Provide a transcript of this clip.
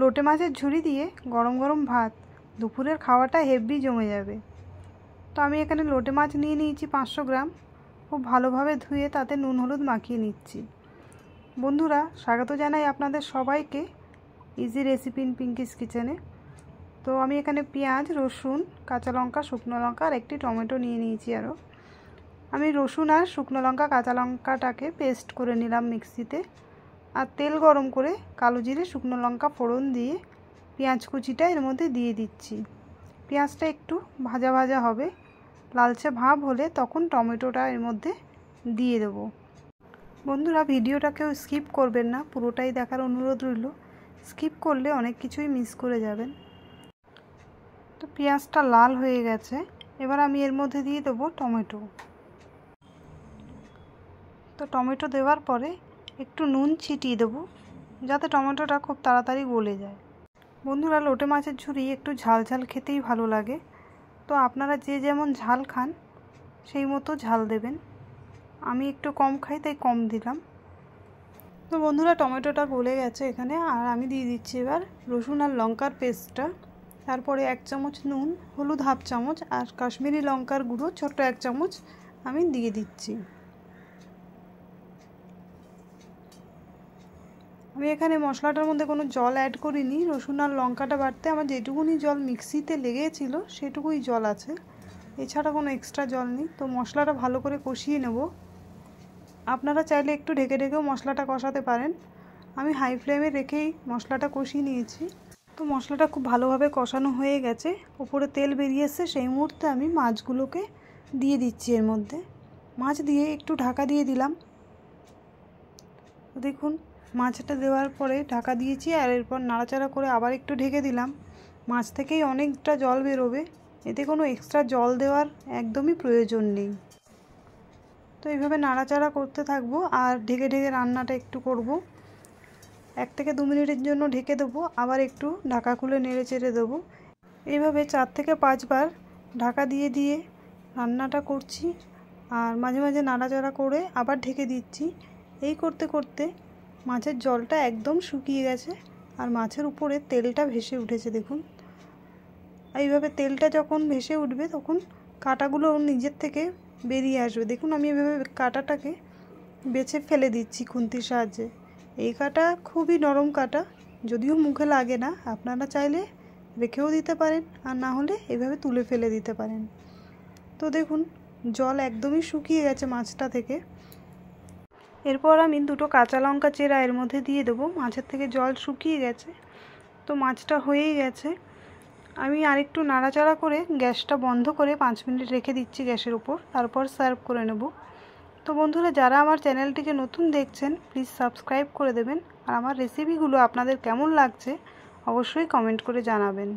লোটে মাছের ঝুড়ি দিয়ে গরম গরম ভাত, দুপুরের খাওয়াটা হেভি জমে যাবে। তো আমি এখানে লোটে মাছ নিয়ে নিয়েছি 500 গ্রাম। খুব ভালোভাবে ধুয়ে তাতে নুন হলুদ মাখিয়ে নিচ্ছি। বন্ধুরা, স্বাগত জানাই আপনাদের সবাইকে ইজি রেসিপি ইন পিঙ্কিস কিচেনে। তো আমি এখানে পেঁয়াজ, রসুন, কাঁচা লঙ্কা, শুকনো লঙ্কা আর একটি টমেটো নিয়ে নিয়েছি। আরও আমি রসুন আর শুকনো লঙ্কা, কাঁচা লঙ্কাটাকে পেস্ট করে নিলাম মিক্সিতে। আর তেল গরম করে কালো জিরে, শুকনো লঙ্কা ফোড়ন দিয়ে পেঁয়াজ কুচিটা এর মধ্যে দিয়ে দিচ্ছি। পেঁয়াজটা একটু ভাজা ভাজা হবে, লালচে ভাব হলে তখন টমেটোটা এর মধ্যে দিয়ে দেবো। বন্ধুরা, ভিডিওটাকেও স্কিপ করবেন না, পুরোটাই দেখার অনুরোধ রইল। স্কিপ করলে অনেক কিছুই মিস করে যাবেন। তো পেঁয়াজটা লাল হয়ে গেছে, এবার আমি এর মধ্যে দিয়ে দেবো টমেটো। তো টমেটো দেওয়ার পরে একটু নুন ছিটিয়ে দেবো, যাতে টমেটোটা খুব তাড়াতাড়ি গলে যায়। বন্ধুরা, লোটে মাছের ঝুড়ি একটু ঝাল ঝাল খেতেই ভালো লাগে। তো আপনারা যে যেমন ঝাল খান সেই মতো ঝাল দেবেন। আমি একটু কম খাই তাই কম দিলাম। তো বন্ধুরা, টমেটোটা গলে গেছে এখানে। আর আমি দিয়ে দিচ্ছি এবার রসুন আর লঙ্কার পেস্টটা। তারপরে 1 চামচ নুন, হলুদ 1/2 চামচ আর কাশ্মীরি লঙ্কার গুঁড়ো ছোট্ট 1 চামচ আমি দিয়ে দিচ্ছি। আমি এখানে মশলাটার মধ্যে কোনো জল অ্যাড করিনি। রসুন আর লঙ্কাটা বাটতে আমার যেটুকুনি জল মিক্সিতে লেগেছিল সেটুকুই জল আছে, এছাড়া কোনো এক্সট্রা জল নেই। তো মশলাটা ভালো করে কষিয়ে নেব। আপনারা চাইলে একটু ঢেকে ঢেকেও মশলাটা কষাতে পারেন। আমি হাই ফ্লেমে রেখেই মশলাটা কষিয়ে নিয়েছি। তো মশলাটা খুব ভালোভাবে কষানো হয়ে গেছে, উপরে তেল বেরিয়ে এসছে। সেই মুহূর্তে আমি মাছগুলোকে দিয়ে দিচ্ছি এর মধ্যে। মাছ দিয়ে একটু ঢাকা দিয়ে দিলাম। দেখুন, মাছটা দেওয়ার পরে ঢাকা দিয়েছি আর এরপর নাড়াচাড়া করে আবার একটু ঢেকে দিলাম। মাছ থেকেই অনেকটা জল বেরোবে, এতে কোনো এক্সট্রা জল দেওয়ার একদমই প্রয়োজন নেই। তো এইভাবে নাড়াচাড়া করতে থাকবো আর ঢেকে ঢেকে রান্নাটা একটু করব। 1 থেকে 2 মিনিটের জন্য ঢেকে দেবো, আবার একটু ঢাকা খুলে নেড়ে চেড়ে দেবো। এইভাবে 4 থেকে 5 বার ঢাকা দিয়ে দিয়ে রান্নাটা করছি আর মাঝে মাঝে নাড়াচাড়া করে আবার ঢেকে দিচ্ছি। এই করতে করতে মাছের জলটা একদম শুকিয়ে গেছে আর মাছের উপরে তেলটা ভেসে উঠেছে। দেখুন, এইভাবে তেলটা যখন ভেসে উঠবে তখন কাঁটাগুলো নিজের থেকে বেরিয়ে আসবে। দেখুন, আমি এভাবে কাঁটাটাকে বেছে ফেলে দিচ্ছি খুন্তির সাহায্যে। এই কাঁটা খুবই নরম কাঁটা, যদিও মুখে লাগে না। আপনারা চাইলে রেখেও দিতে পারেন আর না হলে এভাবে তুলে ফেলে দিতে পারেন। তো দেখুন, জল একদমই শুকিয়ে গেছে মাছটা থেকে। এরপর আমি 2টো কাঁচা লঙ্কা চেরা এর মধ্যে দিয়ে দেবো। মাছের থেকে জল শুকিয়ে গেছে, তো মাছটা হয়েই গেছে। আমি আরেকটু নাড়াচাড়া করে গ্যাসটা বন্ধ করে 5 মিনিট রেখে দিচ্ছি গ্যাসের উপর, তারপর সার্ভ করে নেব। তো বন্ধুরা, যারা আমার চ্যানেলটিকে নতুন দেখছেন প্লিজ সাবস্ক্রাইব করে দেবেন। আর আমার রেসিপিগুলো আপনাদের কেমন লাগছে অবশ্যই কমেন্ট করে জানাবেন।